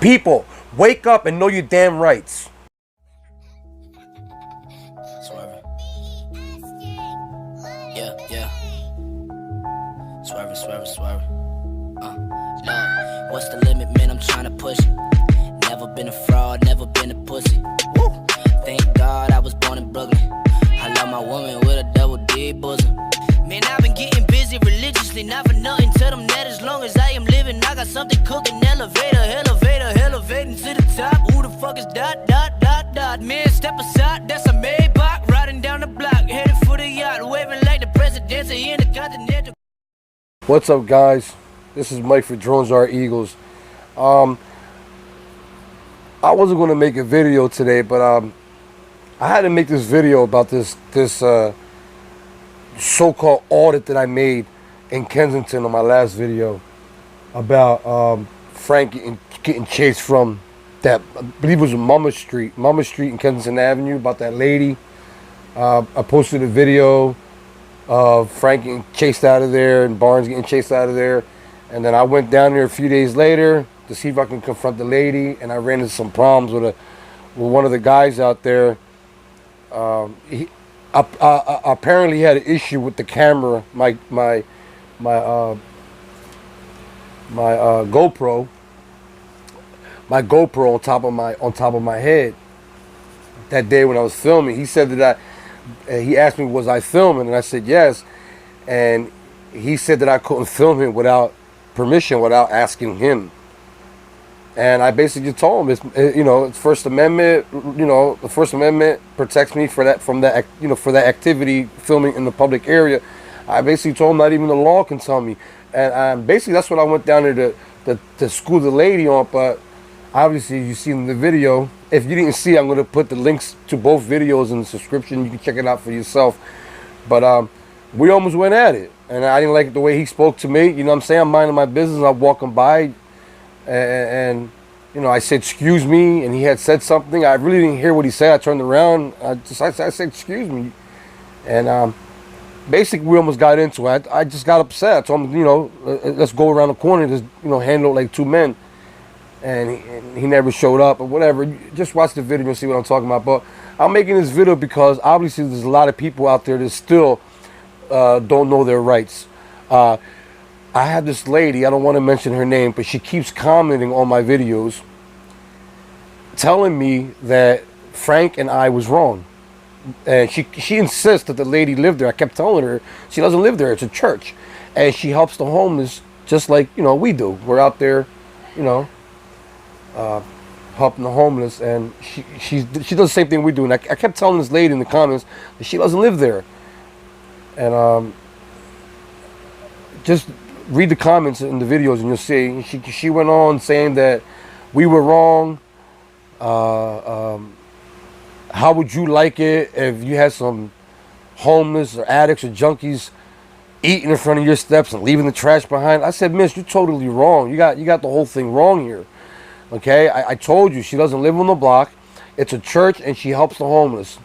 People, wake up and know your damn rights. Swerving. Yeah. Swerving. Lord, what's the limit, man? I'm trying to push it. Never been a fraud, never been a pussy. Woo. Thank God I was born in Brooklyn. I love my woman with a double D bosom. Man, I've been getting busy religiously, not for nothing. Tell them that as long as I am living, I got something cooking. Elevating to the top. Who the fuck is dot? Man, step aside, that's a Maybach. Riding down the block, headed for the yacht, waving like the president's in the continental. What's up, guys? This is Mike for Drones Are Eagles. I wasn't going to make a video today, but I had to make this video about this so-called audit that I made in Kensington on my last video about Frank getting chased from that, I believe it was Mama Street in Kensington Avenue, about that lady. I posted a video of Frank getting chased out of there and Barnes getting chased out of there, and then I went down there a few days later to see if I can confront the lady, and I ran into some problems with one of the guys out there. He apparently had an issue with the camera, my GoPro on top of my head that day when I was filming. He said that he asked me, was I filming, and I said yes, and he said that I couldn't film him without permission, without asking him. And I basically just told him, it's First Amendment. The First Amendment protects me for that activity, filming in the public area. I basically told him not even the law can tell me, and basically that's what I went down there to school the lady on. But obviously, you see in the video. If you didn't see, I'm going to put the links to both videos in the description. You can check it out for yourself. But we almost went at it, and I didn't like the way he spoke to me. You know what I'm saying? I'm minding my business. I'm walking by, and I said, excuse me, and he had said something. I really didn't hear what he said. I turned around. I said, excuse me. And basically, we almost got into it. I just got upset. I told him, let's go around the corner and just, handle it like two men. And he never showed up or whatever. Just watch the video and see what I'm talking about. But I'm making this video because obviously there's a lot of people out there that still don't know their rights. I have this lady, I don't want to mention her name, but she keeps commenting on my videos telling me that Frank and I was wrong. And she insists that the lady lived there. I kept telling her she doesn't live there. It's a church. And she helps the homeless just like, we do. We're out there, helping the homeless, and she does the same thing we do. And I kept telling this lady in the comments that she doesn't live there. And just read the comments in the videos and you'll see. She went on saying that we were wrong. How would you like it if you had some homeless or addicts or junkies eating in front of your steps and leaving the trash behind? I said, miss, you're totally wrong. You got the whole thing wrong here. Okay, I told you she doesn't live on the block. It's a church, and she helps the homeless.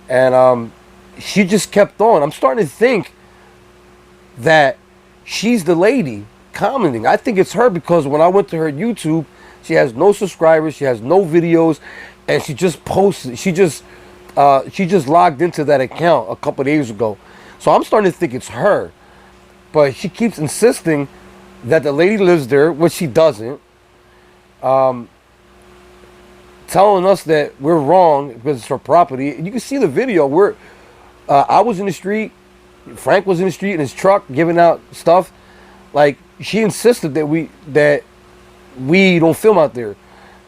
And she just kept on. I'm starting to think that she's the lady commenting. I think it's her because when I went to her YouTube, she has no subscribers, she has no videos, and she just posted. She just logged into that account a couple days ago. So I'm starting to think it's her. But she keeps insisting that the lady lives there, which she doesn't. Telling us that we're wrong because it's her property. You can see the video. I was in the street, Frank was in the street in his truck giving out stuff. Like, she insisted that we don't film out there.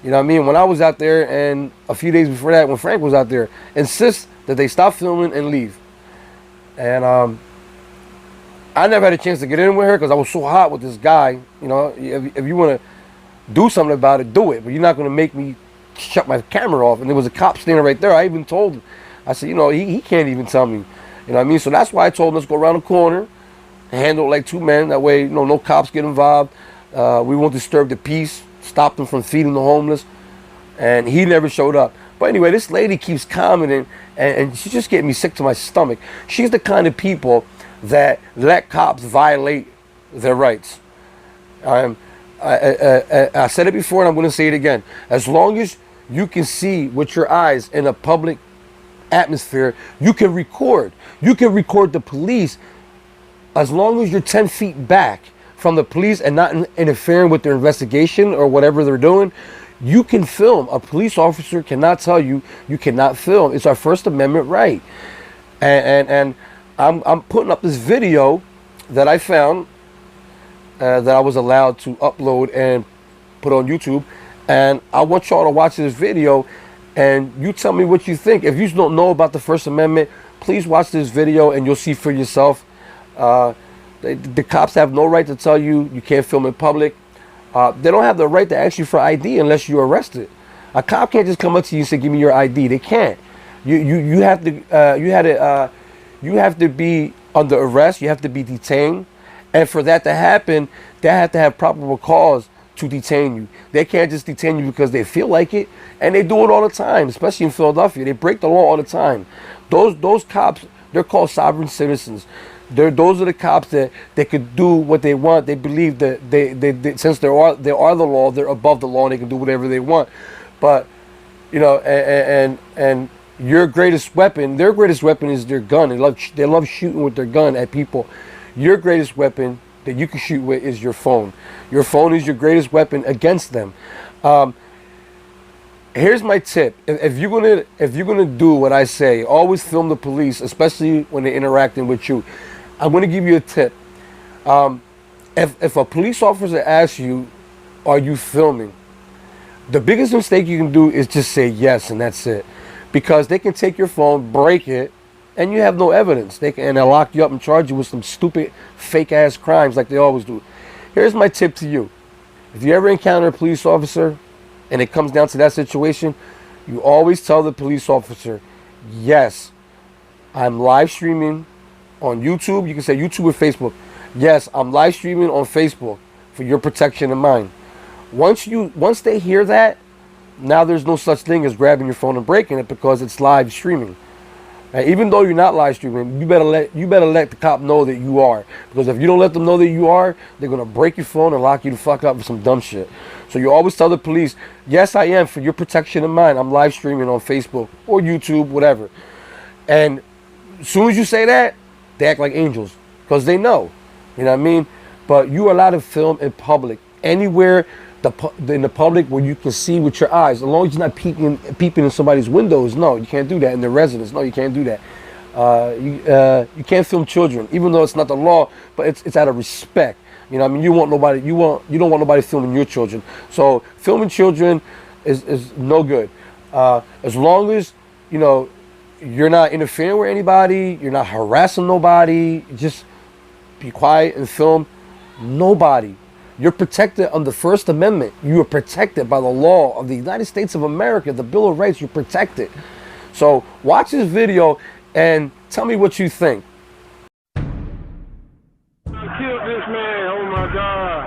You know what I mean? When I was out there, and a few days before that, when Frank was out there, insists that they stop filming and leave. And I never had a chance to get in with her because I was so hot with this guy. If you want to do something about it, do it. But you're not going to make me shut my camera off. And there was a cop standing right there. I even told him. I said, he can't even tell me. You know what I mean? So that's why I told him, let's go around the corner and handle it like two men. That way, no cops get involved. We won't disturb the peace. Stop them from feeding the homeless. And he never showed up. But anyway, this lady keeps commenting, and she's just getting me sick to my stomach. She's the kind of people that let cops violate their rights. I said it before and I'm going to say it again. As long as you can see with your eyes in a public atmosphere, you can record. You can record the police as long as you're 10 feet back from the police and not interfering with their investigation or whatever they're doing. You can film. A police officer cannot tell you you cannot film. It's our First Amendment right. And I'm putting up this video that I found that I was allowed to upload and put on YouTube. And I want y'all to watch this video and you tell me what you think. If you don't know about the First Amendment, please watch this video and you'll see for yourself. The cops have no right to tell you you can't film in public. They don't have the right to ask you for ID unless you're arrested. A cop can't just come up to you and say, "Give me your ID." They can't. You have to be under arrest. You have to be detained, and for that to happen, they have to have probable cause to detain you. They can't just detain you because they feel like it, and they do it all the time, especially in Philadelphia. They break the law all the time. Those cops, they're called sovereign citizens. Those are the cops that they could do what they want. They believe that they since they are the law, they're above the law and they can do whatever they want. But you know, and your greatest weapon, their greatest weapon is their gun. They love shooting with their gun at people. Your greatest weapon that you can shoot with is your phone. Your phone is your greatest weapon against them. Here's my tip: if you're gonna do what I say, always film the police, especially when they're interacting with you. I'm gonna give you a tip. If a police officer asks you, "Are you filming?" the biggest mistake you can do is just say yes, and that's it, because they can take your phone, break it, and you have no evidence. And they'll lock you up and charge you with some stupid, fake-ass crimes like they always do. Here's my tip to you: if you ever encounter a police officer, and it comes down to that situation, you always tell the police officer, "Yes, I'm live streaming on YouTube." You can say YouTube or Facebook. "Yes, I'm live streaming on Facebook for your protection and mine." Once they hear that, now there's no such thing as grabbing your phone and breaking it because it's live streaming. And even though you're not live streaming, you better let the cop know that you are, because if you don't let them know that you are, they're gonna break your phone and lock you the fuck up for some dumb shit. So you always tell the police, "Yes, I am, for your protection and mine. I'm live streaming on Facebook or YouTube, whatever." And as soon as you say that, they act like angels because they know, you know what I mean? But you are allowed to film in public, anywhere in the public where you can see with your eyes, as long as you're not peeping in somebody's windows. No, you can't do that. In their residence, no, you can't do that. You can't film children, even though it's not the law, but it's out of respect. You know what I mean? You don't want nobody filming your children. So filming children is no good. As long as you know you're not interfering with anybody, you're not harassing nobody, just be quiet and film nobody. You're protected under the First Amendment. You are protected by the law of the United States of America, the Bill of Rights. You're protected. So watch this video and tell me what you think. Killed this man. Oh my God.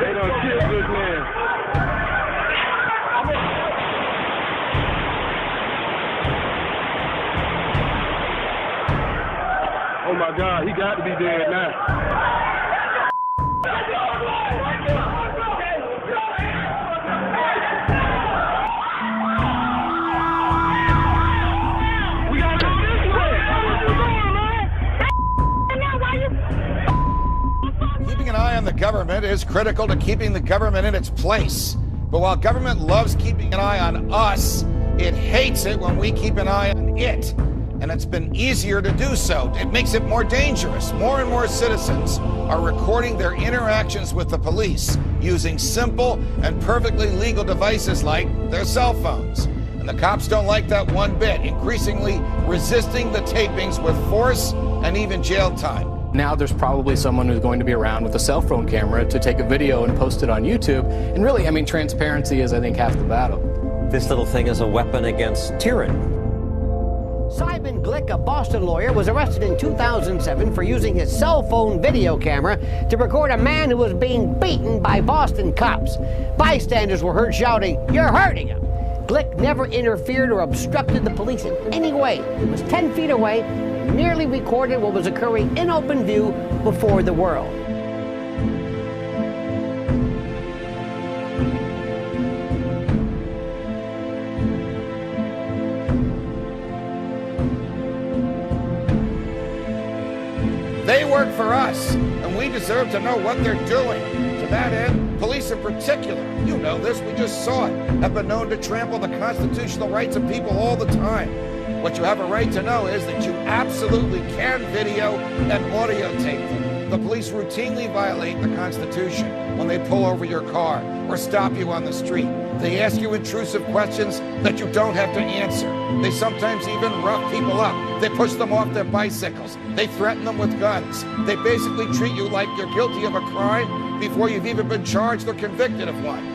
They done killed this man. Oh my God, he got to be dead now. Keeping an eye on the government is critical to keeping the government in its place. But while government loves keeping an eye on us, it hates it when we keep an eye on it. And it's been easier to do so. It makes it more dangerous. More and more citizens are recording their interactions with the police using simple and perfectly legal devices like their cell phones. And the cops don't like that one bit, increasingly resisting the tapings with force and even jail time. Now there's probably someone who's going to be around with a cell phone camera to take a video and post it on YouTube. And really, I mean, transparency is, I think, half the battle. This little thing is a weapon against tyranny. Simon Glick, a Boston lawyer, was arrested in 2007 for using his cell phone video camera to record a man who was being beaten by Boston cops. Bystanders were heard shouting, "You're hurting him!" Glick never interfered or obstructed the police in any way. He was 10 feet away, merely recorded what was occurring in open view before the world. They work for us, and we deserve to know what they're doing. To that end, police in particular, you know this, we just saw it, have been known to trample the constitutional rights of people all the time. What you have a right to know is that you absolutely can video and audio tape them. The police routinely violate the Constitution when they pull over your car or stop you on the street. They ask you intrusive questions that you don't have to answer. They sometimes even rough people up. They push them off their bicycles. They threaten them with guns. They basically treat you like you're guilty of a crime before you've even been charged or convicted of one.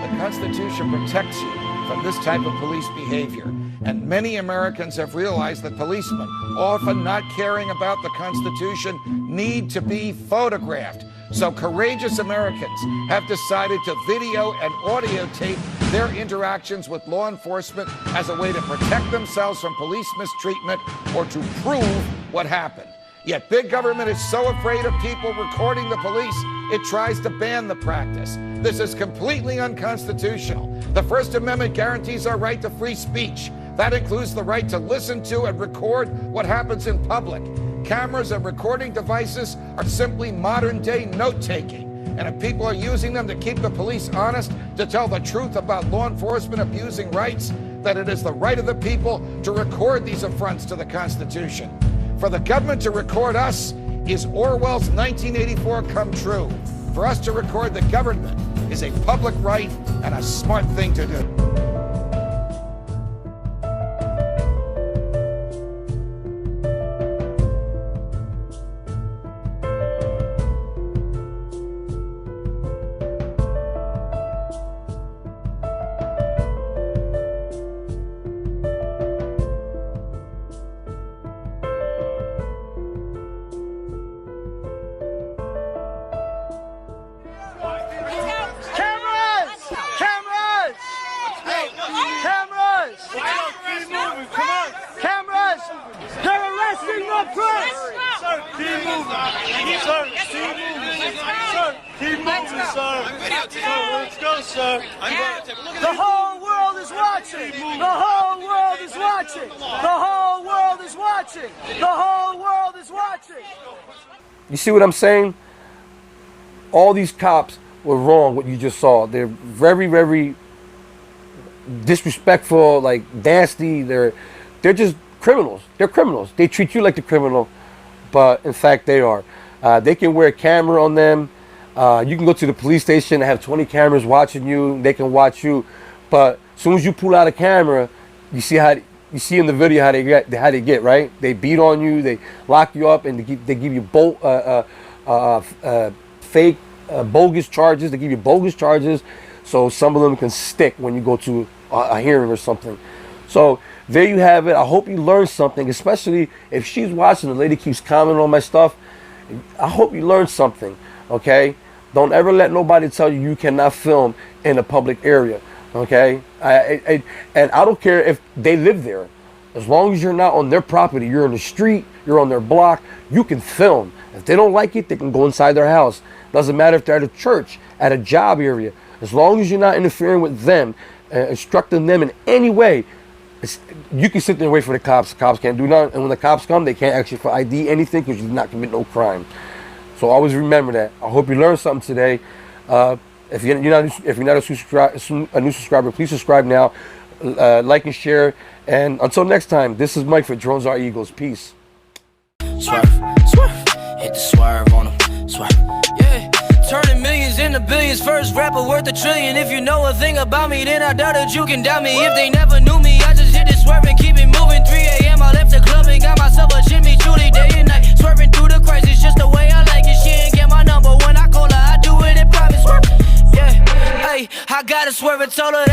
The Constitution protects you from this type of police behavior. And many Americans have realized that policemen, often not caring about the Constitution, need to be photographed. So courageous Americans have decided to video and audio tape their interactions with law enforcement as a way to protect themselves from police mistreatment or to prove what happened. Yet big government is so afraid of people recording the police, it tries to ban the practice. This is completely unconstitutional. The First Amendment guarantees our right to free speech. That includes the right to listen to and record what happens in public. Cameras and recording devices are simply modern-day note-taking. And if people are using them to keep the police honest, to tell the truth about law enforcement abusing rights, then it is the right of the people to record these affronts to the Constitution. For the government to record us is Orwell's 1984 come true. For us to record the government is a public right and a smart thing to do. The whole world is watching. The whole world is watching. The whole world is watching. The whole world is watching. You see what I'm saying? All these cops were wrong, what you just saw. They're very, very disrespectful, like nasty. They're just criminals. They're criminals. They treat you like the criminal, but in fact they are. They can wear a camera on them. You can go to the police station and have 20 cameras watching you. They can watch you, but as soon as you pull out a camera, you see in the video how they get right. They beat on you, they lock you up, and they give you fake bogus charges. They give you bogus charges, so some of them can stick when you go to a hearing or something. So there you have it. I hope you learned something, especially if she's watching. The lady keeps commenting on my stuff. I hope you learned something. Okay, don't ever let nobody tell you cannot film in a public area. Okay, and I don't care if they live there, as long as you're not on their property, you're in the street, you're on their block, you can film. If they don't like it, they can go inside their house. Doesn't matter if they're at a church, at a job area, as long as you're not interfering with them, instructing them in any way. You can sit there and wait for the cops. The cops can't do nothing, and when the cops come, they can't ask you for ID, anything, because you did not commit no crime. So always remember that. I hope you learned something today. If you're not a new subscriber, please subscribe now. Like and share. And until next time, this is Mike for Drones Are Eagles. Peace. Swerve, swerve, hit the swerve on them. Swerve, yeah. Turning millions into billions. First rapper worth $1 trillion. If you know a thing about me, then I doubt that you can doubt me. If they never knew me, I just hit the swerve and keep it moving. 3 a.m. I left the club and got myself a Jimmy Julie day and night. Swerving through the crisis, just the way I like it. She ain't get my number when I call her. I do it in private. Swerve, yeah. Hey, I gotta swerve and told her.